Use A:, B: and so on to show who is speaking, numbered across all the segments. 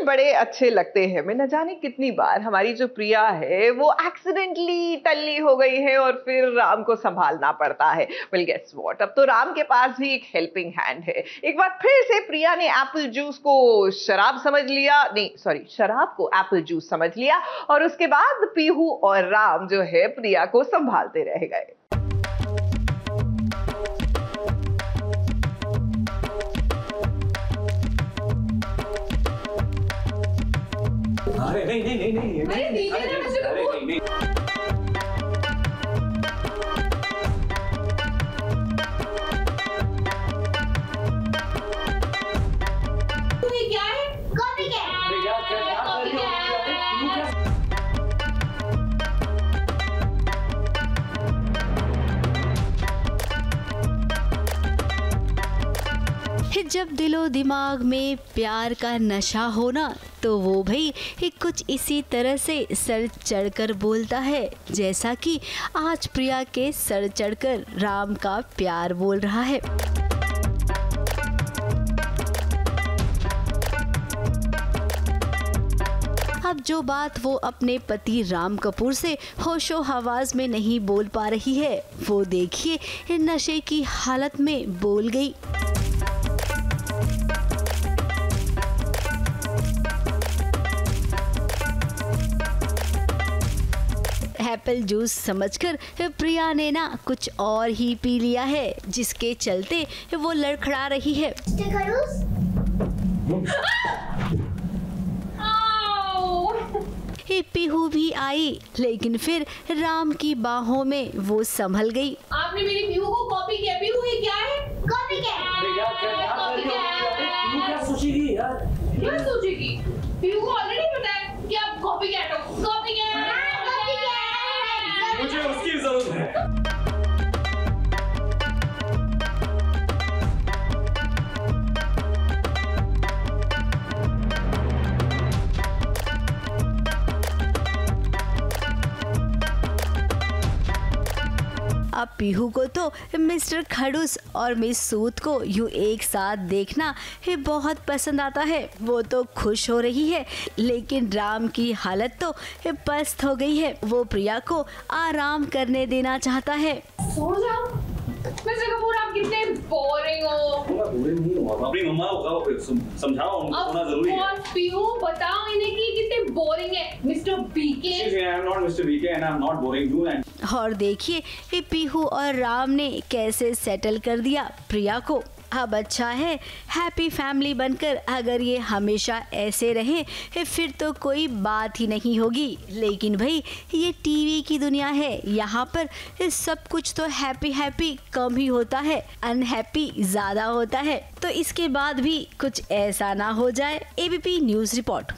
A: बड़े अच्छे लगते हैं। मैं न जाने कितनी बार हमारी जो प्रिया है वो एक्सीडेंटली टल्ली हो गई है और फिर राम को संभालना पड़ता है। वेल गेस व्हाट, अब तो राम के पास भी एक हेल्पिंग हैंड है। एक बार फिर से प्रिया ने एप्पल जूस को शराब समझ लिया, नहीं सॉरी, शराब को एप्पल जूस समझ लिया और उसके बाद पीहू और राम जो है प्रिया को संभालते रह गए।
B: अरे नहीं
C: क्या है? कॉपी क्या?
D: जब दिलो दिमाग में प्यार का नशा होना तो वो भाई कुछ इसी तरह से सर चढ़कर बोलता है जैसा कि आज प्रिया के सर चढ़कर राम का प्यार बोल रहा है। अब जो बात वो अपने पति राम कपूर से होशो हवास में नहीं बोल पा रही है वो देखिए नशे की हालत में बोल गई। एप्पल जूस समझकर प्रिया ने ना कुछ और ही पी लिया है जिसके चलते वो लड़खड़ा रही है। पीहू भी आई लेकिन फिर राम की बाहों में वो संभल गई।
C: आपने मेरी पीहू को कॉपी किया। पीहू ये क्या है? कॉपी क्या?
B: क्या सोचेगी यार?
C: क्या सोचेगी? पीहू को ऑलरेडी पता है कि आप कॉपी क्या हो। कॉपी क्या है?
B: मुझे उसकी जरूरत है।
D: अब पीहू को तो मिस्टर खड़ूस और मिस सूद को यूं एक साथ देखना बहुत पसंद आता है। वो तो खुश हो रही है लेकिन राम की हालत तो पस्त हो गई है। वो प्रिया को आराम करने देना चाहता है।
C: सो जाओ। मिस्टर कपूर आप कितने बोरिंग हो।
B: मैं बोरिंग नहीं हूँ, अपनी मम्मा को समझाओ, उनको होना जरूरी है।
C: पीहू बताओ इन्हें कि कितने बोरिंग है mister BK.
B: I am not mister BK and I am not boring you.
D: और देखिए पीहू और राम ने कैसे सेटल कर दिया प्रिया को। अब अच्छा है हैप्पी फैमिली बनकर अगर ये हमेशा ऐसे रहे फिर तो कोई बात ही नहीं होगी। लेकिन भाई ये टीवी की दुनिया है, यहाँ पर सब कुछ तो हैप्पी हैप्पी कम ही होता है, अनहैप्पी ज़्यादा होता है। तो इसके बाद भी कुछ ऐसा ना हो जाए। ABP news report.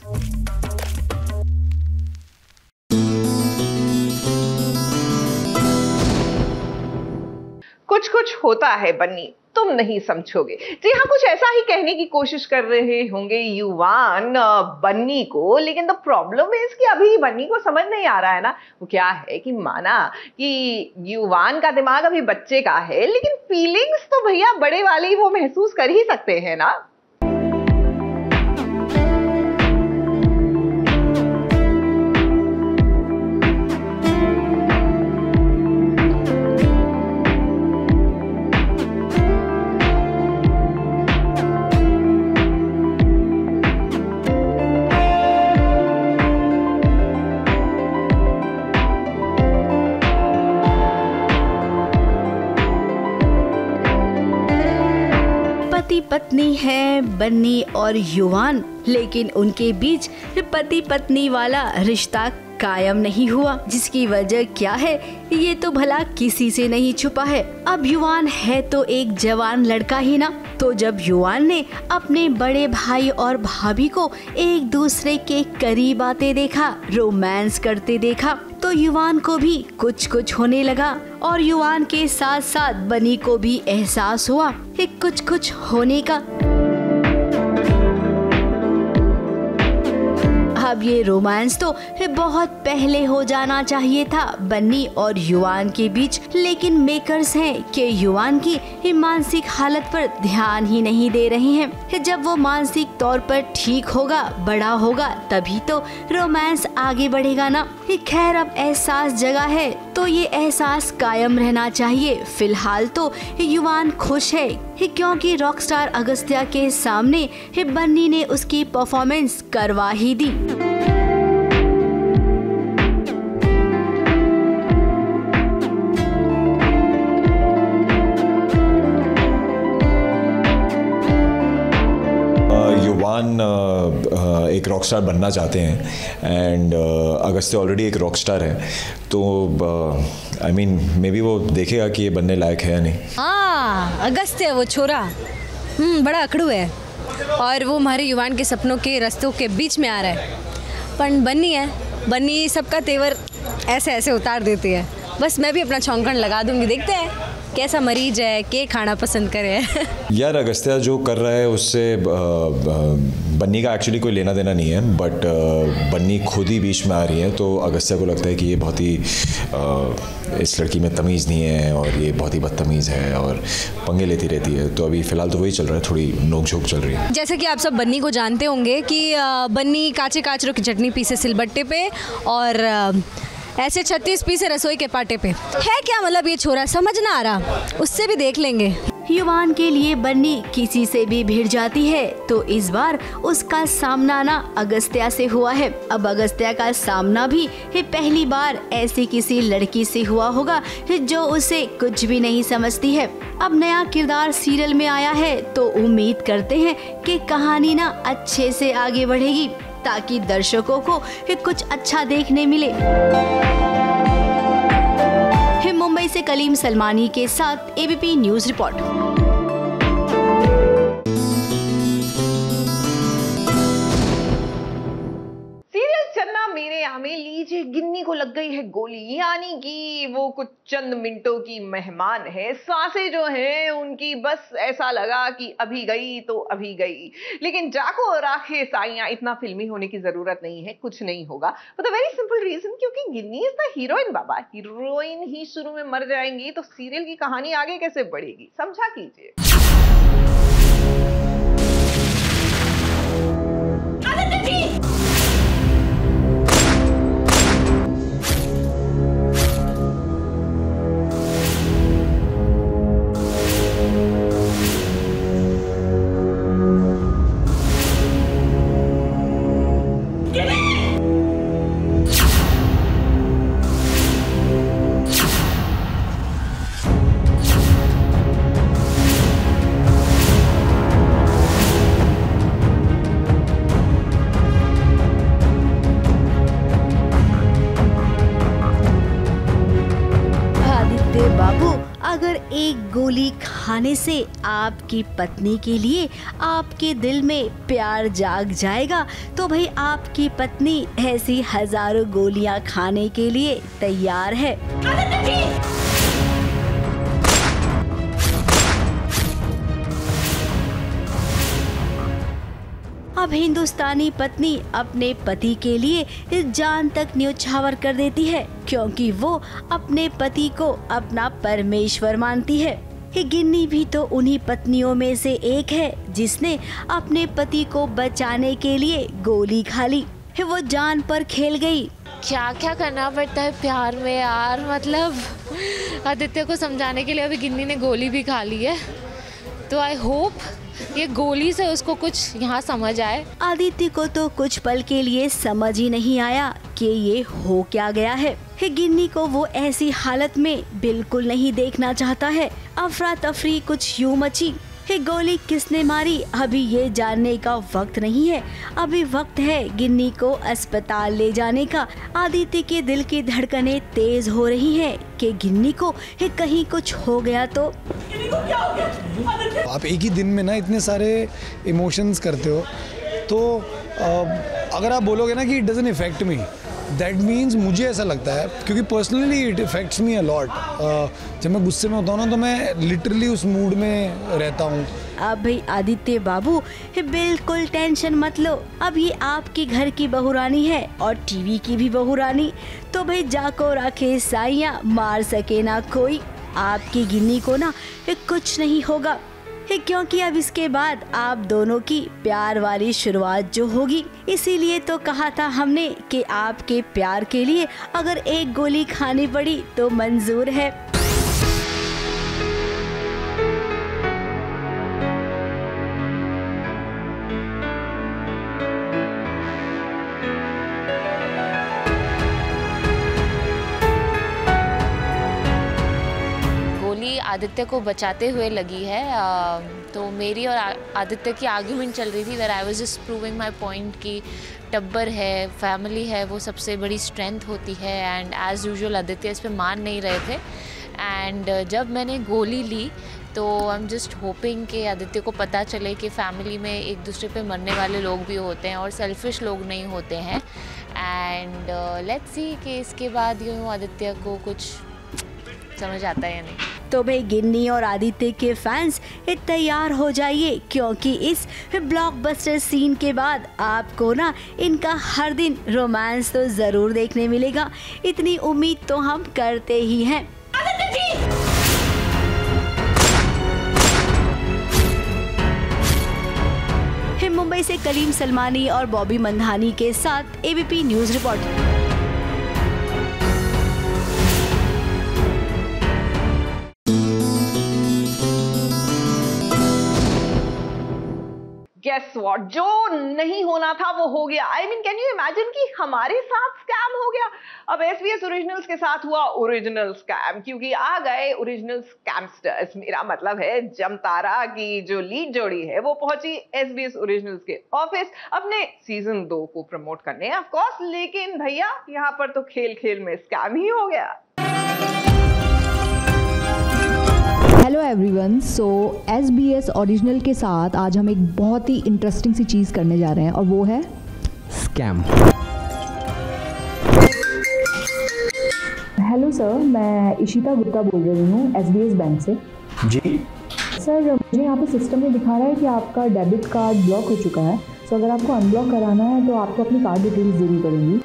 A: कुछ कुछ होता है बन्नी, तुम नहीं समझोगे। जी हाँ, कुछ ऐसा ही कहने की कोशिश कर रहे होंगे युवान बन्नी को, लेकिन द प्रॉब्लम इज कि अभी बन्नी को समझ नहीं आ रहा है ना। वो क्या है कि माना कि युवान का दिमाग अभी बच्चे का है, लेकिन फीलिंग्स तो भैया बड़े वाले ही वो महसूस कर ही सकते हैं ना।
D: पत्नी है बन्नी और युवान, लेकिन उनके बीच पति पत्नी वाला रिश्ता कायम नहीं हुआ। जिसकी वजह क्या है ये तो भला किसी से नहीं छुपा है। अब युवान है तो एक जवान लड़का ही ना, तो जब युवान ने अपने बड़े भाई और भाभी को एक दूसरे के करीब आते देखा, रोमांस करते देखा, तो युवान को भी कुछ कुछ होने लगा और युवान के साथ साथ बन्नी को भी एहसास हुआ कि कुछ कुछ होने का। अब ये रोमांस तो बहुत पहले हो जाना चाहिए था बन्नी और युवान के बीच, लेकिन मेकर्स हैं कि युवान की मानसिक हालत पर ध्यान ही नहीं दे रहे हैं। जब वो मानसिक तौर पर ठीक होगा, बड़ा होगा, तभी तो रोमांस आगे बढ़ेगा ना। खैर, अब एहसास जगा है तो ये एहसास कायम रहना चाहिए। फिलहाल तो युवान खुश है क्योंकि रॉकस्टार अगस्त्या के सामने बन्नी ने उसकी परफॉर्मेंस करवा ही दी।
E: एक रॉकस्टार बनना चाहते हैं एंड अगस्त्या ऑलरेडी एक रॉकस्टार है, तो आई मीन मे बी वो देखेगा कि ये बनने लायक है या नहीं।
F: हाँ, अगस्त्या वो छोरा बड़ा अकड़ू है और वो हमारे युवान के सपनों के रास्तों के बीच में आ रहा है। पर बन्नी है, बन्नी सबका तेवर ऐसे ऐसे उतार देती है। बस मैं भी अपना छौंकन लगा दूंगी, देखते हैं कैसा मरीज है, के खाना पसंद करे।
E: यार, अगस्त्या जो कर रहा है उससे बन्नी का एक्चुअली कोई लेना देना नहीं है, बट बन्नी खुद ही बीच में आ रही है, तो अगस्त्या को लगता है कि ये बहुत ही इस लड़की में तमीज़ नहीं है और ये बहुत ही बदतमीज़ है और पंगे लेती रहती है। तो अभी फ़िलहाल तो वही चल रहा है, थोड़ी नोक-झोंक चल रही है।
F: जैसे कि आप सब बन्नी को जानते होंगे कि बन्नी काचे काचरों की चटनी पीसे सिलबट्टे पे और ऐसे 36 पीसे रसोई के पाटे पे है। क्या मतलब ये छोरा, समझ ना आ रहा, उससे भी देख लेंगे।
D: युवान के लिए बन्नी किसी से भी भिड़ जाती है, तो इस बार उसका सामना ना अगस्त्या से हुआ है। अब अगस्त्या का सामना भी पहली बार ऐसी किसी लड़की से हुआ होगा जो उसे कुछ भी नहीं समझती है। अब नया किरदार सीरियल में आया है, तो उम्मीद करते हैं कि कहानी ना अच्छे से आगे बढ़ेगी ताकि दर्शकों को कुछ अच्छा देखने मिले। मुंबई से कलीम सलमानी के साथ एबीपी न्यूज रिपोर्ट।
A: चन्ना मेरे यहाँ में लीजिए, गिन्नी को लग गई है गोली, यानी कि वो कुछ चंद मिनटों की मेहमान है। सांसें जो हैं उनकी बस ऐसा लगा कि अभी गई तो अभी गई। लेकिन जाको राखे साइयां, इतना फिल्मी होने की जरूरत नहीं है, कुछ नहीं होगा। For the very simple reason, क्योंकि गिन्नी इज द हीरोइन बाबा। हीरोइन ही शुरू में मर जाएंगी तो सीरियल की कहानी आगे कैसे बढ़ेगी, समझा कीजिए।
D: अगर एक गोली खाने से आपकी पत्नी के लिए आपके दिल में प्यार जाग जाएगा, तो भाई आपकी पत्नी ऐसी हजारों गोलियां खाने के लिए तैयार है। अब हिंदुस्तानी पत्नी अपने पति के लिए जान तक न्यौछावर कर देती है, क्योंकि वो अपने पति को अपना परमेश्वर मानती है। गिन्नी भी तो उन्हीं पत्नियों में से एक है जिसने अपने पति को बचाने के लिए गोली खा ली। वो जान पर खेल गई।
G: क्या क्या करना पड़ता है प्यार में यार, मतलब आदित्य को समझाने के लिए अभी गिन्नी ने गोली भी खा ली है, तो आई होप ये गोली से उसको कुछ यहाँ समझ आए।
D: आदित्य को तो कुछ पल के लिए समझ ही नहीं आया कि ये हो क्या गया है। गिन्नी को वो ऐसी हालत में बिल्कुल नहीं देखना चाहता है। अफरा तफरी कुछ यूं मची। गोली किसने मारी अभी ये जानने का वक्त नहीं है। अभी वक्त है गिन्नी को अस्पताल ले जाने का। आदित्य के दिल की धड़कनें तेज हो रही हैं कि गिन्नी को कहीं कुछ हो गया तो।
H: आप एक ही दिन में ना इतने सारे इमोशंस करते हो, तो अगर आप बोलोगे ना कि it doesn't effect me, that means मुझे ऐसा लगता है, क्योंकि personally it effects me a lot. जब मैं गुस्से में होता हूँ ना, तो मैं लिटरली उस मूड में रहता हूँ
D: अब भाई आदित्य बाबू बिल्कुल टेंशन मत लो, अब ये आपके घर की बहुरानी है और टीवी की भी बहुरानी, तो भाई जाको राखे साइया, मार सके ना कोई, आपकी गिन्नी को ना कुछ नहीं होगा, क्योंकि अब इसके बाद आप दोनों की प्यार वाली शुरुआत जो होगी। इसीलिए तो कहा था हमने कि आपके प्यार के लिए अगर एक गोली खानी पड़ी तो मंजूर है।
G: आदित्य को बचाते हुए लगी है। तो मेरी और आदित्य की आर्ग्यूमेंट चल रही थी, where I was just proving my point कि टब्बर है, फैमिली है, वो सबसे बड़ी स्ट्रेंथ होती है। एंड एज़ यूजुअल आदित्य इस पर मान नहीं रहे थे। एंड जब मैंने गोली ली तो आई एम जस्ट होपिंग कि आदित्य को पता चले कि फैमिली में एक दूसरे पे मरने वाले लोग भी होते हैं और सेल्फिश लोग नहीं होते हैं। एंड लेट्स सी कि इसके बाद यूँ आदित्य को कुछ समझ आता है या नहीं।
D: तो भाई गिन्नी और आदित्य के फैंस तैयार हो जाइए, क्योंकि इस ब्लॉकबस्टर सीन के बाद आपको ना इनका हर दिन रोमांस तो जरूर देखने मिलेगा, इतनी उम्मीद तो हम करते ही हैं। मुंबई से कलीम सलमानी और बॉबी मंधानी के साथ ABP news report.
A: Guess what? जो नहीं होना था वो हो गया। I mean, can you imagine कि हमारे साथ स्कैम हो गया। अब SBS ओरिजिनल्स के साथ हुआ ओरिजिनल स्कैम, क्योंकि आ गए ओरिजिनल स्कैमस्टर्स। मेरा मतलब है जमतारा की जो लीड जोड़ी है वो पहुंची SBS ओरिजिनल्स के ऑफिस अपने सीजन 2 को प्रमोट करने ऑफ कोर्स, लेकिन भैया यहाँ पर तो खेल खेल में स्कैम ही हो गया।
I: हेलो एवरीवन, सो SBS ओरिजिनल के साथ आज हम एक बहुत ही इंटरेस्टिंग सी चीज़ करने जा रहे हैं और वो है स्कैम। हेलो सर, मैं इशिता गुप्ता बोल रही हूँ SBS बैंक से।
J: जी
I: सर, मुझे यहाँ पे सिस्टम में दिखा रहा है कि आपका डेबिट कार्ड ब्लॉक हो चुका है। सो अगर आपको अनब्लॉक कराना है तो आपको अपनी कार्ड डिटेल्स देनी पड़ेंगी।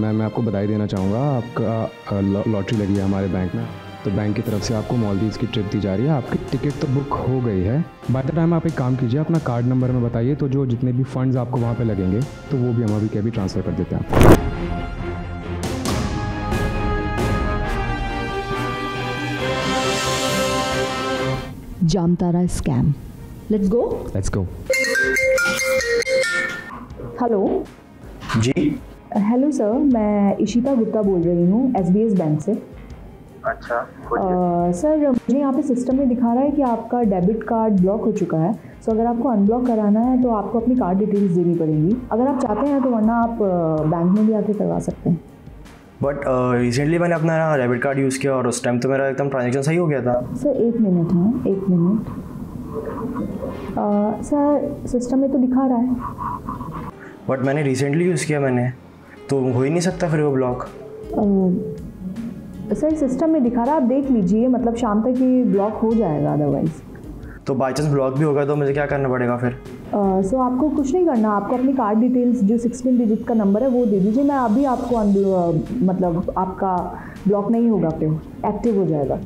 J: मैं आपको बधाई देना चाहूँगा, आपका लॉटरी लगी है हमारे बैंक में, तो बैंक की तरफ से आपको मालदीव्स की ट्रिप दी जा रही है। आपकी टिकट तो बुक हो गई है। बाय द टाइम आप एक काम कीजिए, अपना कार्ड नंबर में बताइए, तो जो जितने भी फंड्स आपको वहाँ पे लगेंगे तो वो भी हम अभी के अभी ट्रांसफ़र कर देते हैं आपको।
I: Jamtara scam, let's go. Hello
J: ji
I: hello sir, मैं इशिता गुप्ता बोल रही हूँ SBS बैंक से।
J: अच्छा
I: सर, मुझे यहाँ पे सिस्टम में दिखा रहा है कि आपका डेबिट कार्ड ब्लॉक हो चुका है। सो अगर आपको अनब्लॉक कराना है तो आपको अपनी कार्ड डिटेल्स देनी पड़ेंगी। अगर आप चाहते हैं तो वरना आप बैंक में भी आके करवा सकते हैं।
J: बट रिसेंटली मैंने अपना डेबिट कार्ड यूज़ किया और उस टाइम तो मेरा एकदम ट्रांजेक्शन सही हो गया था।
I: सर एक मिनट। सर सिस्टम में तो दिखा रहा है,
J: बट मैंने रिसेंटली यूज़ किया मैंने, तो हो ही नहीं सकता फिर वो ब्लॉक।
I: सर सिस्टम में दिखा रहा है, आप देख लीजिए, मतलब शाम तक ये ब्लॉक हो जाएगा। अदरवाइज
J: तो बाई चांस ब्लॉक भी होगा तो मुझे क्या करना पड़ेगा फिर?
I: सो आपको कुछ नहीं करना, आपको अपनी कार्ड डिटेल्स जो 16 डिजिट का नंबर है वो दे दीजिए। मैं अभी आपको मतलब आपका ब्लॉक नहीं होगा, फिर एक्टिव हो जाएगा।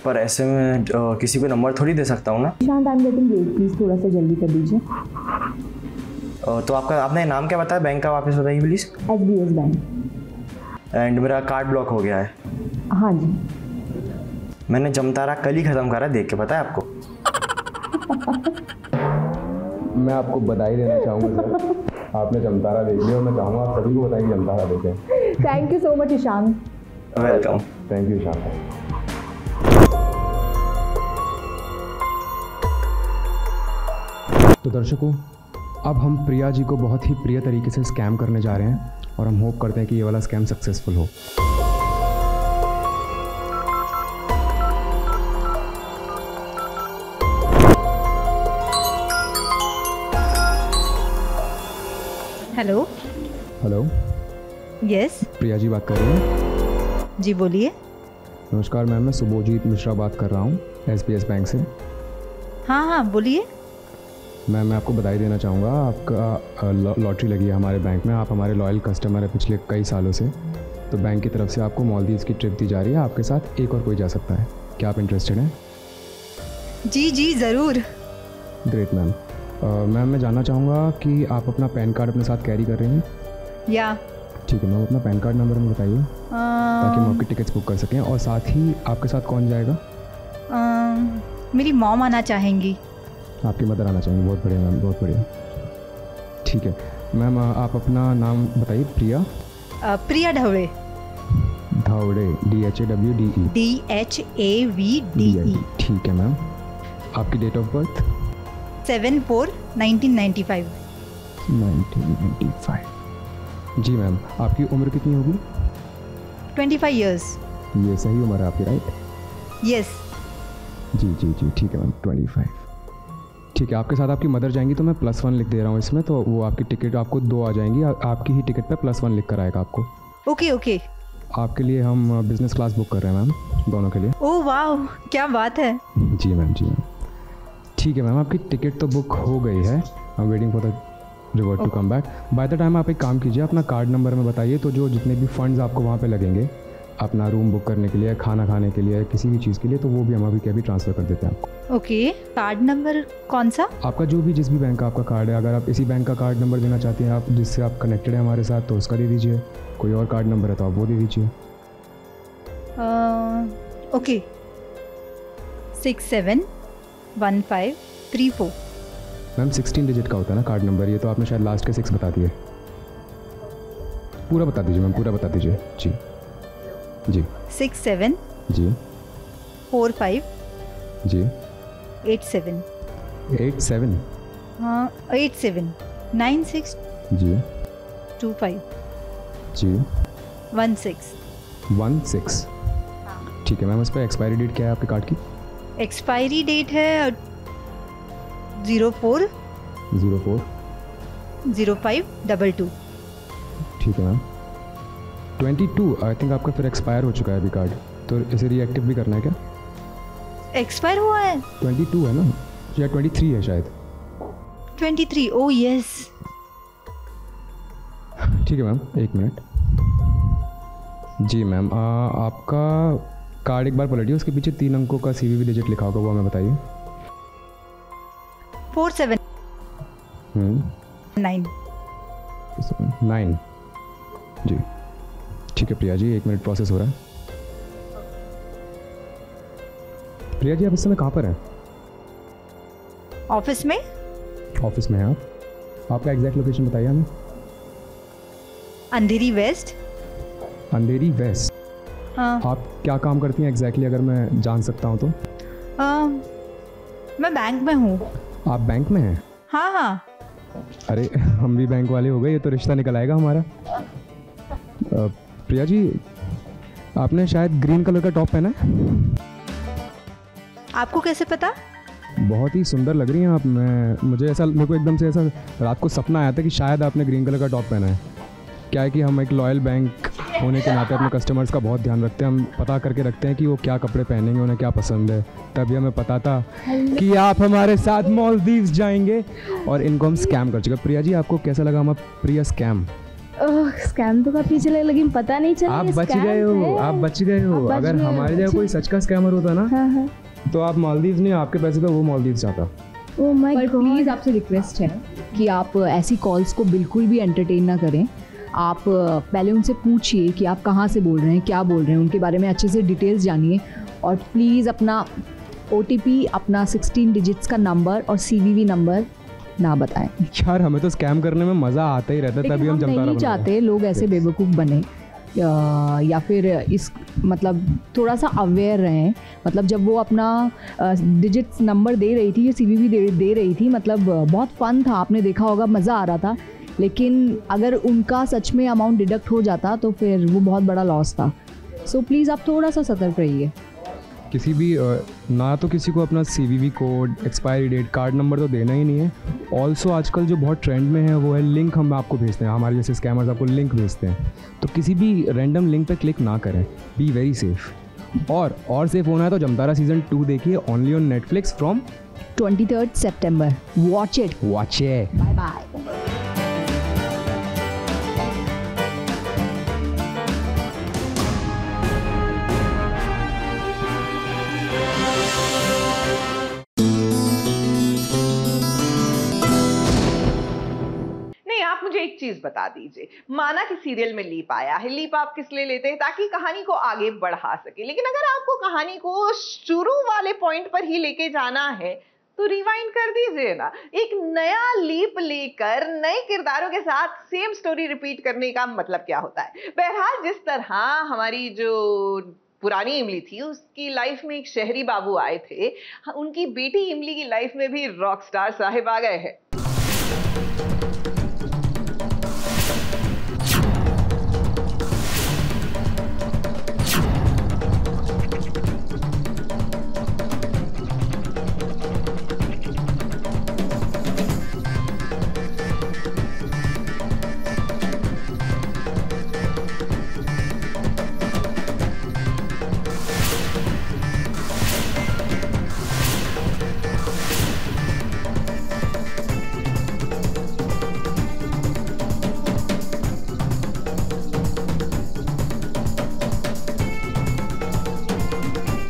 J: पर ऐसे में किसी को नंबर थोड़ी दे सकता हूँ ना।
I: शांत, I am getting late, please थोड़ा सा जल्दी कर दीजिए।
J: तो आपने नाम क्या बताया बैंक का, वापस बताइए प्लीज़।
I: SBS bank.
J: एंड मेरा कार्ड ब्लॉक हो गया है।
I: हाँ जी।
J: मैंने जमतारा कल ही ख़त्म करा, देख के पता है आपको। मैं आपको बधाई देना चाहूँगा सर, आपने जमतारा देख लिया और मैं चाहूँगा आप सभी को बताएं कि जमतारा देखें।
I: Thank you so much Ishan.
J: Welcome. Thank you Ishan. तो दर्शकों, अब हम प्रिया जी को बहुत ही प्रिय तरीके से स्कैम करने जा रहे हैं और हम होप करते हैं कि ये वाला स्कैम सक्सेसफुल हो। हेलो
D: यस
J: प्रिया जी बात कर रही हैं?
D: जी बोलिए।
J: नमस्कार मैम, मैं सुबोजीत मिश्रा बात कर रहा हूँ SBS बैंक से।
I: हाँ हाँ बोलिए।
J: मैं आपको बधाई देना चाहूँगा, आपका लॉटरी लगी है हमारे बैंक में। आप हमारे लॉयल कस्टमर हैं पिछले कई सालों से, तो बैंक की तरफ से आपको मालदीव्स की ट्रिप दी जा रही है। आपके साथ एक और कोई जा सकता है। क्या आप इंटरेस्टेड हैं?
I: जी जी ज़रूर।
J: Great ma'am. मैम मैं जानना चाहूँगा कि आप अपना पैन कार्ड अपने साथ कैरी कर रही हैं?
I: या
J: ठीक है मैम, अपना पैन कार्ड नंबर हमें बताइए ताकि हम आपकी टिकट्स बुक कर सकें। और साथ ही आपके साथ कौन जाएगा?
I: मेरी मॉम आना चाहेंगी।
J: आपकी मदर आना चाहेंगी। बहुत बढ़िया मैम, बहुत बढ़िया। ठीक है मैम, आप अपना नाम बताइए। प्रिया?
I: प्रिया ढवड़े।
J: धावड़े, DHAWDE।
I: DHAVDE।
J: ठीक है मैम। आपकी डेट ऑफ बर्थ?
I: 7/4/1995।
J: 1995। जी मैम, आपकी उम्र कितनी होगी?
I: 25 years।
J: ये सही उम्र है आपकी, राइट?
I: यस।
J: जी जी जी, ठीक है मैम, 25। ठीक है, आपके साथ आपकी मदर जाएंगी तो मैं +1 लिख दे रहा हूँ इसमें, तो वो आपकी टिकट आपको 2 आ जाएंगी। आपकी ही टिकट पे +1 लिख कर आएगा आपको।
I: Okay okay.
J: आपके लिए हम बिजनेस क्लास बुक कर रहे हैं मैम, दोनों के लिए।
I: ओह वाह, क्या बात है।
J: जी मैम, जी मैम। ठीक है मैम, आपकी टिकट तो बुक हो गई है। I am waiting for the revert to come back. By the time आप एक काम कीजिए, अपना कार्ड नंबर में बताइए, तो जो जितने भी फंड्स आपको वहाँ पे लगेंगे अपना रूम बुक करने के लिए, खाना खाने के लिए, किसी भी चीज़ के लिए, तो वो भी हम अभी कैब ट्रांसफ़र कर देते हैं आपको।
I: ओके, कार्ड नंबर कौन सा?
J: आपका जो भी, जिस भी बैंक का आपका कार्ड है, अगर आप इसी बैंक का कार्ड नंबर देना चाहते हैं आप, जिससे आप कनेक्टेड है हमारे साथ, तो उसका दे दीजिए। कोई और कार्ड नंबर है तो आप वो दे दीजिए।
I: ओके, 671534।
J: मैम 16 डिजिट का होता है ना कार्ड नंबर, ये तो आपने शायद लास्ट के 6 बता दिए। पूरा बता दीजिए मैम, पूरा बता दीजिए। जी जी।
I: 67
J: जी
I: 45
J: जी
I: 87
J: 87
I: हाँ 87 96
J: जी
I: 25
J: जी
I: 16
J: 16। ठीक है मैम, इस पर एक्सपायरी डेट क्या है आपके कार्ड की?
I: एक्सपायरी डेट है 04 0522।
J: ठीक है मैम। 22 आई थिंक आपका फिर एक्सपायर हो चुका है अभी कार्ड, तो इसे रीएक्टिव भी करना है क्या?
I: एक्सपायर हुआ है?
J: 22 है ना, या 23 है शायद।
I: 23, ओह यस।
J: ठीक है मैम, 1 मिनट। जी मैम, आपका कार्ड एक बार पलटिए, उसके पीछे 3 अंकों का CVV डिजिट लिखा होगा, वो हमें बताइए।
I: 479
J: 9। जी ठीक है प्रिया जी, 1 मिनट प्रोसेस हो रहा है। प्रिया जी, आप इस समय कहाँ पर हैं?
I: ऑफिस में।
J: ऑफिस में हैं आप? आपका एग्जैक्ट लोकेशन बताइए हमें।
I: अंधेरी वेस्ट।
J: अंधेरी वेस्ट।
I: हाँ।
J: आप क्या काम करती हैं एग्जैक्टली, अगर मैं जान सकता हूँ तो?
I: मैं बैंक में हूँ।
J: आप बैंक में हैं?
I: हाँ हाँ।
J: अरे हम भी बैंक वाले हो गए, ये तो रिश्ता निकल आएगा हमारा। प्रिया जी, आपने शायद ग्रीन कलर का टॉप पहना है।
I: आपको कैसे पता?
J: बहुत ही सुंदर लग रही हैं आप। मेरे को एकदम से ऐसा रात को सपना आया था कि शायद आपने ग्रीन कलर का टॉप पहना है। क्या है कि हम एक लॉयल बैंक होने के नाते अपने कस्टमर्स का बहुत ध्यान रखते हैं। हम पता करके रखते हैं कि वो क्या कपड़े पहनेंगे, उन्हें क्या पसंद है। तभी हमें पता था कि आप हमारे साथ मालदीव्स जाएंगे और इनको हम स्कैम कर चुके। प्रिया जी, आपको कैसा लगा हमारा प्रिया स्कैम?
K: स्कैम तो काफी चला, लेकिन पता नहीं चला।
J: आप बच गए हो, आप बच गए हो। अगर हमारे जगह कोई सच का स्कैमर होता ना, तो आप मालदीव्स नहीं, आपके पैसे तो वो मालदीव्स जाता।
K: Oh my God.
I: प्लीज़ आपसे रिक्वेस्ट है कि आप ऐसी कॉल्स को बिल्कुल भी एंटरटेन ना करें। आप पहले उनसे पूछिए कि आप कहाँ से बोल रहे हैं, क्या बोल रहे हैं, उनके बारे में अच्छे से डिटेल्स जानिए। और प्लीज़ अपना OTP, अपना 16 डिजिट्स का नंबर और CVV नंबर ना बताएं।
J: यार, हमें तो स्कैम करने में मज़ा आता ही रहता है, तभी हम
I: नहीं चाहते लोग ऐसे बेवकूफ़ बने, या फिर इस मतलब थोड़ा सा अवेयर रहें। मतलब जब वो अपना डिजिट्स नंबर दे रही थी, ये CVV दे रही थी, मतलब बहुत फ़न था, आपने देखा होगा, मज़ा आ रहा था। लेकिन अगर उनका सच में अमाउंट डिडक्ट हो जाता तो फिर वो बहुत बड़ा लॉस था। सो प्लीज़ आप थोड़ा सा सतर्क रहिए।
J: किसी भी ना तो किसी को अपना CVV code, expiry date, card number तो देना ही नहीं है। ऑल्सो आजकल जो बहुत ट्रेंड में है वो है लिंक हम आपको भेजते हैं। हमारे जैसे स्कैमर्स आपको लिंक भेजते हैं, तो किसी भी रैंडम लिंक पे क्लिक ना करें। Be very safe. और सिर्फ होना है तो जमतारा सीजन 2 देखिए only on Netflix from
I: 23rd September. Watch it.
J: Watch it.
I: Bye bye.
A: नहीं, आप मुझे एक चीज बता दीजिए, माना कि सीरियल में लीप आया है, लीप आप किस लिए लेते हैं? ताकि कहानी को आगे बढ़ा सके। लेकिन अगर आपको कहानी को शुरू वाले पॉइंट पर ही लेके जाना है तो रिवाइंड कर दीजिए ना। एक नया लीप लेकर नए किरदारों के साथ सेम स्टोरी रिपीट करने का मतलब क्या होता है? बहरहाल, जिस तरह हमारी जो पुरानी इमली थी उसकी लाइफ में एक शहरी बाबू आए थे, उनकी बेटी इमली की लाइफ में भी रॉक स्टार साहिब आ गए हैं।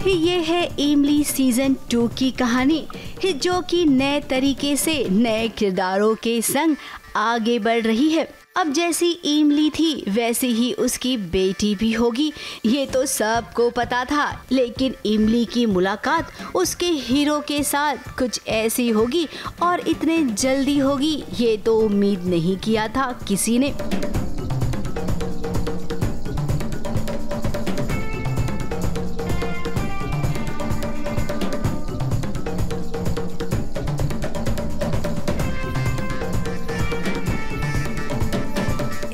D: ये है इमली सीजन 2 की कहानी, जो कि नए तरीके से नए किरदारों के संग आगे बढ़ रही है। अब जैसी इमली थी वैसी ही उसकी बेटी भी होगी, ये तो सबको पता था। लेकिन इमली की मुलाकात उसके हीरो के साथ कुछ ऐसी होगी और इतने जल्दी होगी, ये तो उम्मीद नहीं किया था किसी ने।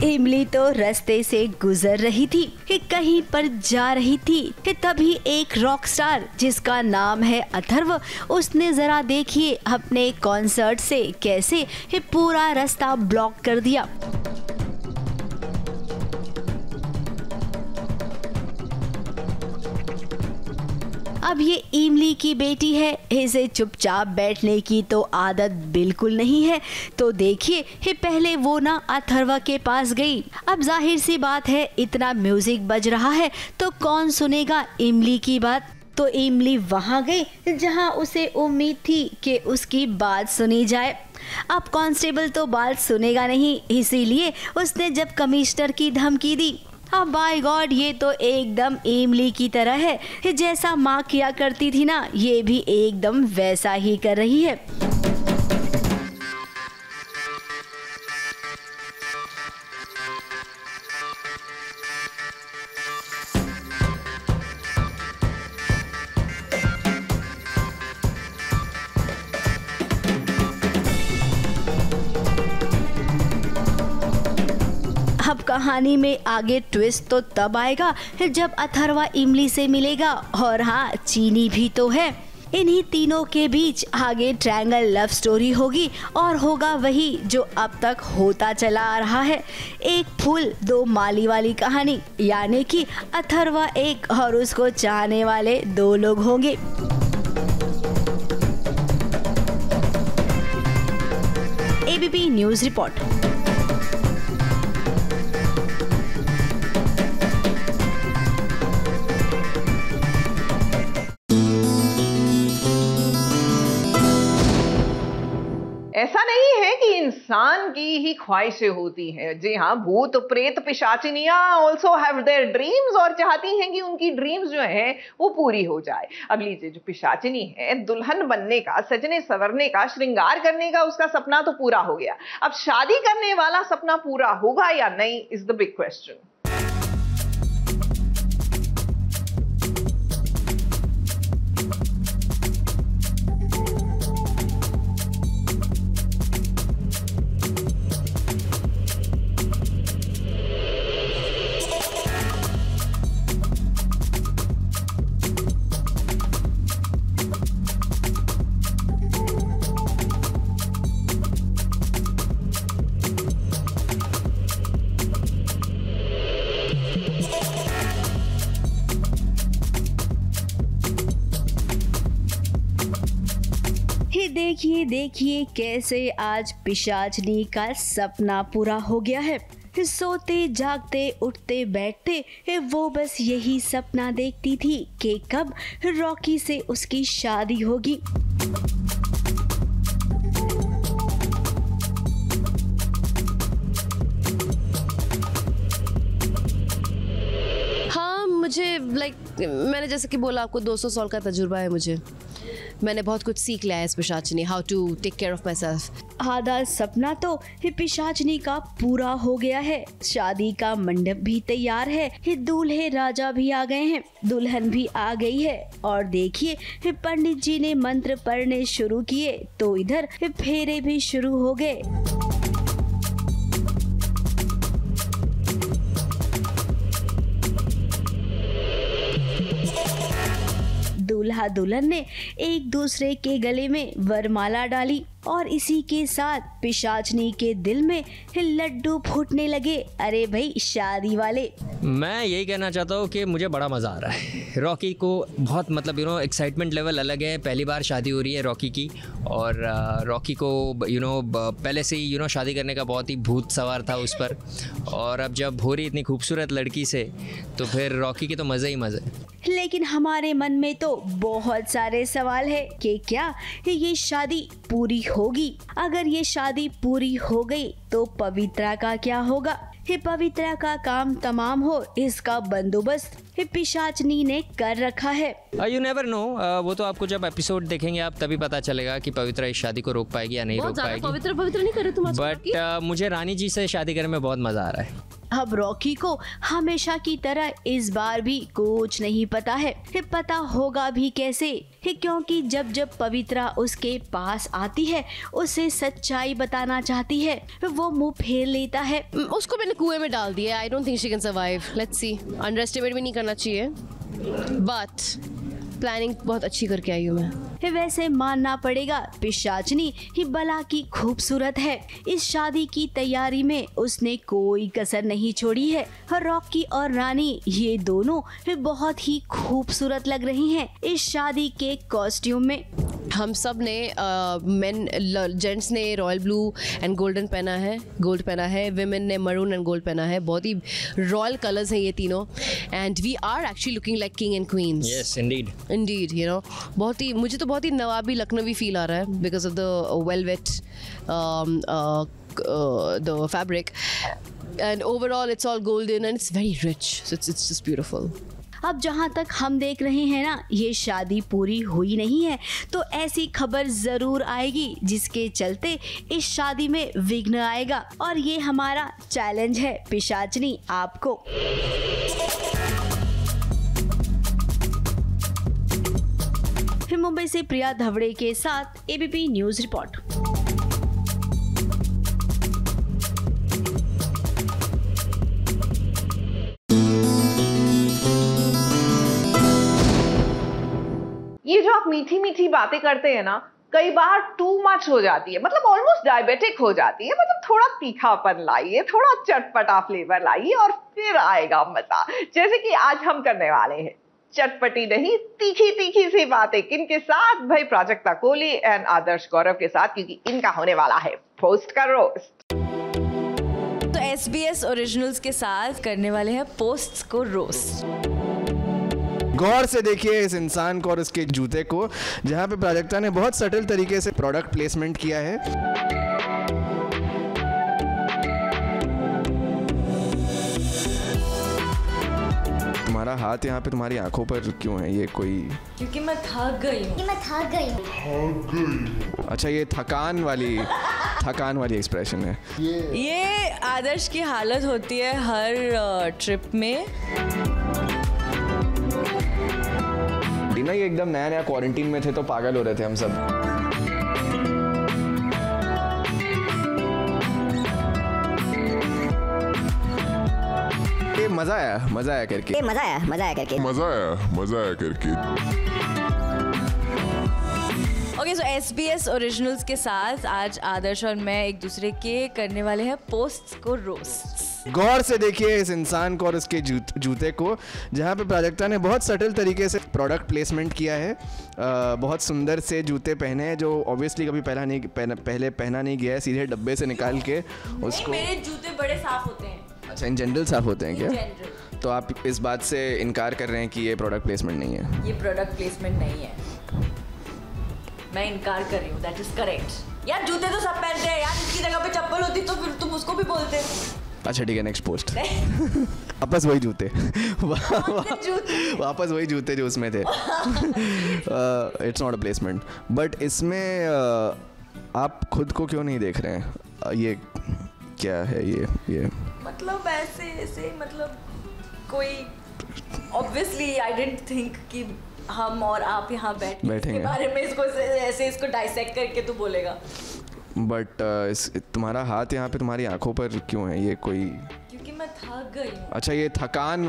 D: इमली तो रास्ते से गुजर रही थी कि कहीं पर जा रही थी कि तभी एक रॉक स्टार जिसका नाम है अथर्व, उसने जरा देखिए अपने कॉन्सर्ट से कैसे पूरा रास्ता ब्लॉक कर दिया। अब ये इमली की बेटी है, इसे चुपचाप बैठने की तो आदत बिल्कुल नहीं है। तो देखिए पहले वो ना अथर्व के पास गई। अब जाहिर सी बात है, इतना म्यूजिक बज रहा है तो कौन सुनेगा इमली की बात। तो इमली वहाँ गई जहाँ उसे उम्मीद थी कि उसकी बात सुनी जाए। अब कांस्टेबल तो बात सुनेगा नहीं, इसीलिए उसने जब कमिश्नर की धमकी दी, अब बाय गॉड ये तो एकदम इमली की तरह है। जैसा माँ किया करती थी ना, ये भी एकदम वैसा ही कर रही है। अब कहानी में आगे ट्विस्ट तो तब आएगा जब अथर्वा इमली से मिलेगा। और हाँ, चीनी भी तो है। इन्हीं तीनों के बीच आगे ट्रायंगल लव स्टोरी होगी और होगा वही जो अब तक होता चला आ रहा है, एक फूल दो माली वाली कहानी। यानी कि अथर्वा एक और उसको चाहने वाले दो लोग होंगे। ABP news report.
A: ऐसा नहीं है कि इंसान की ही ख्वाहिशें होती हैं। जी हाँ, भूत प्रेत पिशाचिनियां ऑल्सो हैव देयर ड्रीम्स और चाहती हैं कि उनकी ड्रीम्स जो हैं वो पूरी हो जाए। अब लीजिए, जो पिशाचिनी है, दुल्हन बनने का, सजने संवरने का, श्रृंगार करने का उसका सपना तो पूरा हो गया। अब शादी करने वाला सपना पूरा होगा या नहीं इज द बिग क्वेश्चन।
D: देखिए देखिए कैसे आज पिशाचनी का सपना पूरा हो गया है। सोते जागते उठते बैठते वो बस यही सपना देखती थी कि कब रॉकी से उसकी शादी होगी।
F: हाँ, मुझे मैंने जैसे कि बोला आपको 200 साल का तजुर्बा है मुझे। मैंने बहुत कुछ सीख लिया है इस पिशाचनी, how to take care of myself.
D: आधा सपना तो पिशाचनी का पूरा हो गया है। शादी का मंडप भी तैयार है, दूल्हे राजा भी आ गए हैं, दुल्हन भी आ गई है और देखिए पंडित जी ने मंत्र पढ़ने शुरू किए तो इधर फेरे भी शुरू हो गए। दूल्हा दुल्हन ने एक दूसरे के गले में वरमाला डाली और इसी के साथ पिशाचनी के दिल में लड्डू फूटने लगे। अरे भाई शादी वाले।
L: मैं यही कहना चाहता हूँ कि मुझे बड़ा मज़ा आ रहा है। रॉकी को बहुत मतलब एक्साइटमेंट लेवल अलग है। पहली बार शादी हो रही है रॉकी की और रॉकी को पहले से ही शादी करने का बहुत ही भूत सवार था उस पर, और अब जब हो रही इतनी खूबसूरत लड़की से तो फिर रॉकी की तो मज़ा ही मज़ा है।
D: लेकिन हमारे मन में तो बहुत सारे सवाल है कि क्या ये शादी पूरी होगी? अगर ये शादी पूरी हो गई तो पवित्रा का क्या होगा? पवित्रा का काम तमाम हो इसका बंदोबस्त पिशाचनी ने कर रखा है।
L: यू नेवर नो, वो तो आपको जब एपिसोड देखेंगे आप तभी पता चलेगा कि पवित्रा इस शादी को रोक पाएगी या नहीं रोक पाएगी।
F: पवित्र नहीं करे तुम।
L: बट मुझे रानी जी से शादी करने में बहुत मजा आ रहा है।
D: अब रॉकी को हमेशा की तरह इस बार भी कुछ नहीं पता है। पता होगा भी कैसे? क्योंकि जब जब पवित्रा उसके पास आती है उसे सच्चाई बताना चाहती है, वो मुंह फेर लेता है।
F: उसको मैंने कुएं में डाल दिया। आई don't think she can survive. Let's see. Under estimate भी नहीं करना चाहिए, बट प्लानिंग बहुत अच्छी करके आई हूँ मैं।
D: वैसे मानना पड़ेगा पिशाचनी ही बला की खूबसूरत है। इस शादी की तैयारी में उसने कोई कसर नहीं छोड़ी है। रॉकी और रानी ये दोनों बहुत ही खूबसूरत लग रही हैं इस शादी के कॉस्ट्यूम में।
F: हम सब ने जेंट्स ने रॉयल ब्लू एंड गोल्डन पहना है, गोल्ड पहना है। विमेन ने मरून एंड गोल्ड पहना है। बहुत ही रॉयल कलर्स हैं ये तीनों, and we are actually looking like king and queens.
L: Yes indeed
F: बहुत ही मुझे तो बहुत ही नवाबी लखनवी फील आ रहा है because of the velvet the fabric, and overall it's all golden and it's very rich, so it's just beautiful.
D: अब जहाँ तक हम देख रहे हैं ना, ये शादी पूरी हुई नहीं है तो ऐसी खबर जरूर आएगी जिसके चलते इस शादी में विघ्न आएगा। और ये हमारा चैलेंज है पिशाचनी आपको। मुंबई से प्रिया धवड़े के साथ एबीपी न्यूज रिपोर्ट।
A: ये जो आप मीठी मीठी बातें करते हैं ना, कई बार टू मच हो जाती है, मतलब ऑलमोस्ट डायबिटिक हो जाती है। मतलब थोड़ा तीखापन लाइए, थोड़ा चटपटा फ्लेवर लाइए और फिर आएगा मजा। जैसे कि आज हम करने वाले हैं चटपटी नहीं तीखी तीखी सी बातें। किनके साथ? भाई प्राजक्ता कोहली एंड आदर्श गौरव के साथ, क्योंकि इनका होने वाला है पोस्ट का रोस्ट।
M: तो SBS ओरिजिनल्स के साथ करने वाले हैं पोस्ट्स को रोस्ट।
N: गौर से देखिए इस इंसान को और उसके जूते को, जहाँ पे प्राजक्ता ने बहुत सटल तरीके से प्रोडक्ट प्लेसमेंट किया है। तुम्हारा हाथ यहाँ पे तुम्हारी आंखों पर क्यों है? ये कोई?
M: क्योंकि मैं थक गई हूँ।
N: अच्छा, ये थकान वाली एक्सप्रेशन है।
M: ये आदर्श की हालत होती है हर ट्रिप में।
N: ना ये एकदम नया क्वारंटीन में थे तो पागल हो रहे थे हम सब। ये मजा आया करके।
M: ओके, सो SBS ओरिजिनल्स के साथ आज आदर्श और मैं एक दूसरे के करने वाले हैं पोस्ट्स को रोस्ट।
N: गौर से देखिए इस इंसान को और उसके जूते को, जहाँ पे प्राजक्ता ने बहुत सटल तरीके से प्रोडक्ट प्लेसमेंट किया है। बहुत सुंदर से जूते पहने हैं जो ऑब्वियसली कभी पहले पहना नहीं गया है, सीधे डब्बे से निकाल के उसको।
M: मेरे जूते बड़े साफ होते हैं।
N: अच्छा, इन जनरल साफ होते हैं क्या? तो आप इस बात से इनकार कर रहे हैं कि ये प्रोडक्ट प्लेसमेंट नहीं है?
M: ये प्रोडक्ट प्लेसमेंट नहीं है, मैं इनकार कर रही हूँ। That is correct. यार जूते तो सब पहनते हैं यार, इसकी जगह पे चप्पल होती तो फिर तुम उसको भी बोलते।
N: अच्छा ठीक है, नेक्स्ट पोस्ट। वापस वही जूते वापस वही जूते जो उसमें थे। It's not a placement, but इसमें आप खुद को क्यों नहीं देख रहे हैं? ये क्या है ये
M: मतलब ऐसे मतलब कोई ऑब्वियसली आई डिडंट थिंक कि हम और आप यहाँ बैठेंगे इसके बारे में इसको डाइसेक्ट करके तू बोलेगा।
N: बट तुम्हारा हाथ यहाँ पे तुम्हारी आंखों पर क्यों है? ये कोई
M: क्योंकि मैं थक गई हूँ।
N: अच्छा, ये थकान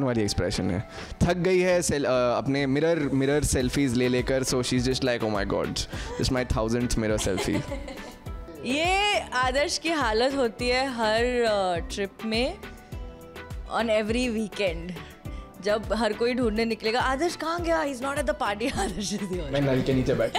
N: वाली एक्सप्रेशन है। थक गई है अपने मिरर सेल्फीज ले लेकर। So she is just like oh my God, this my 1000th mirror selfie.
M: ये आदर्श की हालत होती है हर ट्रिप में, ऑन एवरी वीकेंड, जब हर कोई ढूंढने निकलेगा आदर्श कहाँ गया, he is not at the party, Adarsh is here.
N: मैं नल के नीचे बैठ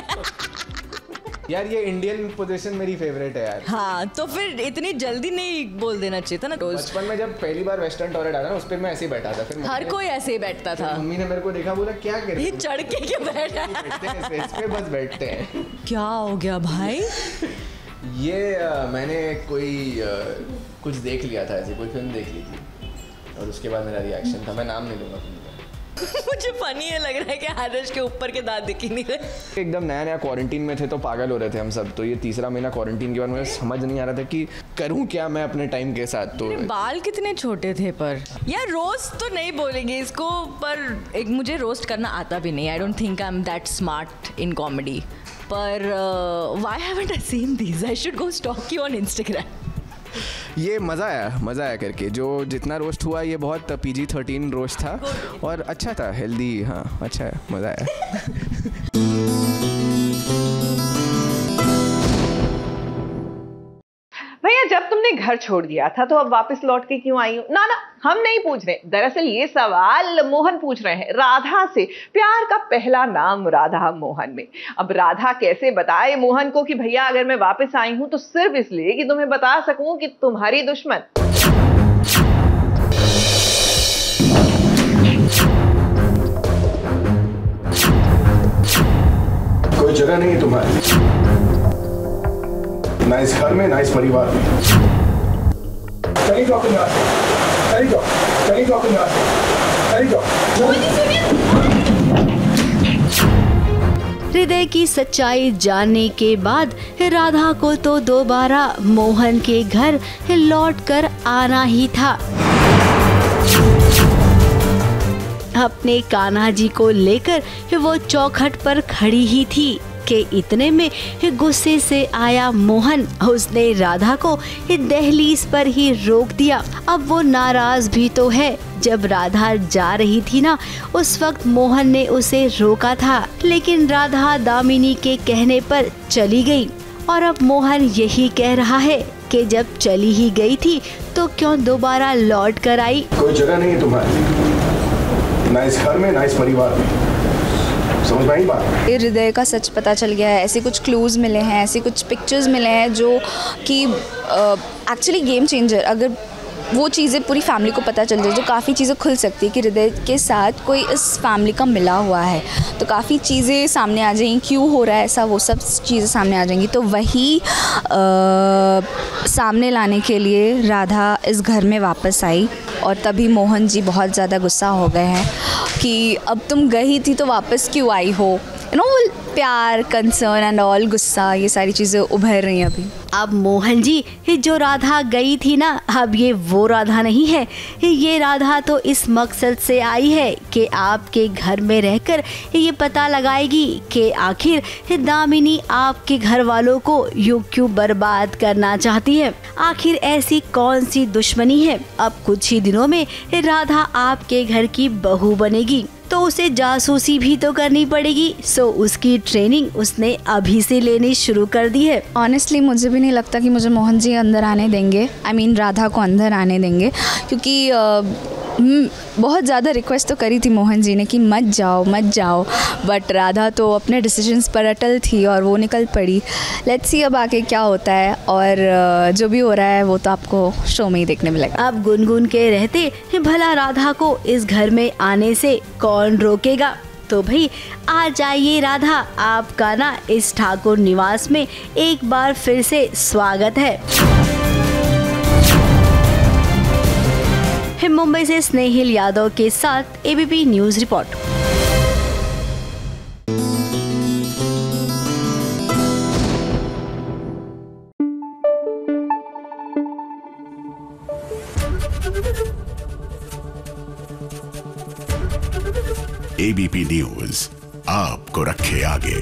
N: यार, ये इंडियन पोजीशन मेरी फेवरेट है यार।
M: हाँ, तो फिर इतनी जल्दी नहीं बोल देना चाहिए था ना।
N: बचपन में जब पहली बार वेस्टर्न टॉयलेट आया ना, उस पर मैं ऐसे ही बैठा था। फिर
M: हर कोई ऐसे ही बैठता था।
N: मम्मी ने मेरे को देखा, बोला क्या कर रहे
M: हो? ये चढ़ के क्या बैठा है?
N: इस पे बस बैठते हैं।
M: क्या हो गया भाई?
N: ये मैंने कोई कुछ देख लिया था, ऐसे कोई फिल्म देख ली थी और उसके बाद मेरा रिएक्शन था। मैं नाम नहीं लूँगा फिल्म का।
M: मुझे फनी है लग रहा है कि आदर्श के ऊपर के दांत दिख ही नहीं रहे।
N: एकदम नया क्वारंटीन में थे तो पागल हो रहे थे हम सब। तो ये तीसरा महीना क्वारंटीन के बाद मुझे समझ नहीं आ रहा था कि करूं क्या मैं अपने टाइम के साथ। तो
M: बाल कितने छोटे थे। पर यार रोस्ट तो नहीं बोलेंगे इसको, पर एक मुझे रोस्ट करना आता भी नहीं। I don't think I am that smart in comedy. पर why haven't I seen this? I should go stalk you on Instagram.
N: ये मज़ा आया करके। जो जितना रोस्ट हुआ ये बहुत PG-13 रोस्ट था और अच्छा था, हेल्दी। हाँ अच्छा है, मज़ा आया।
A: भैया जब तुमने घर छोड़ दिया था तो अब वापस लौट के क्यों आई हो? ना हम नहीं पूछ रहे, दरअसल ये सवाल मोहन पूछ रहे हैं राधा से। प्यार का पहला नाम राधा मोहन में। अब राधा कैसे बताए मोहन को कि भैया अगर मैं वापस आई हूं तो सिर्फ इसलिए कि तुम्हें बता सकूं कि तुम्हारी दुश्मन
O: कोई जगह नहीं है तुम्हारी, ना इस घर में ना इस परिवार में।
D: हृदय की सच्चाई जानने के बाद राधा को तो दोबारा मोहन के घर लौट कर आना ही था। अपने कान्हा जी को लेकर वो चौखट पर खड़ी ही थी कि इतने में गुस्से से आया मोहन। उसने राधा को दहलीज पर ही रोक दिया। अब वो नाराज भी तो है। जब राधा जा रही थी ना, उस वक्त मोहन ने उसे रोका था, लेकिन राधा दामिनी के कहने पर चली गई। और अब मोहन यही कह रहा है कि जब चली ही गई थी तो क्यों दोबारा लौट कर आई।
O: कोई जगह नहीं है तुम्हारी, ना इस घर में ना इस परिवार में। समझ में आई बात?
K: हृदय का सच पता चल गया है। ऐसे कुछ क्लूज मिले हैं, ऐसे कुछ पिक्चर्स मिले हैं जो कि एक्चुअली गेम चेंजर। अगर वो चीज़ें पूरी फैमिली को पता चल जाए तो काफ़ी चीज़ें खुल सकती है कि हृदय के साथ कोई इस फैमिली का मिला हुआ है। तो काफ़ी चीज़ें सामने आ जाएंगी, क्यों हो रहा है ऐसा, वो सब चीज़ें सामने आ जाएंगी। तो वही सामने लाने के लिए राधा इस घर में वापस आई। और तभी मोहन जी बहुत ज़्यादा गुस्सा हो गए हैं कि अब तुम गई थी तो वापस क्यों आई हो। प्यार, कंसर्न एंड ऑल, गुस्सा, ये सारी चीज़ें उभर रही हैं अभी।
D: अब मोहन जी, जो राधा गई थी ना, अब ये वो राधा नहीं है। ये राधा तो इस मकसद से आई है कि आपके घर में रहकर ये पता लगाएगी कि आखिर दामिनी आपके घर वालों को यूं क्यों बर्बाद करना चाहती है। आखिर ऐसी कौन सी दुश्मनी है। अब कुछ ही दिनों में राधा आपके घर की बहू बनेगी। तो उसे जासूसी भी तो करनी पड़ेगी। सो उसकी ट्रेनिंग उसने अभी से लेनी शुरू कर दी है।
K: ऑनेस्टली मुझे भी नहीं लगता कि मुझे मोहन जी अंदर आने देंगे, I mean राधा को अंदर आने देंगे, क्योंकि बहुत ज़्यादा रिक्वेस्ट तो करी थी मोहन जी ने कि मत जाओ, बट राधा तो अपने डिसीजंस पर अटल थी और वो निकल पड़ी। लेट्स सी अब आगे क्या होता है, और जो भी हो रहा है वो तो आपको शो में ही देखने मिलेगा।
D: अब गुनगुन के रहते भला राधा को इस घर में आने से कौन रोकेगा। तो भाई आ जाइए राधा, आपका ना इस ठाकुर निवास में एक बार फिर से स्वागत है। मुंबई से स्नेहिल यादव के साथ ABP news report.
P: ABP news आपको रखे आगे।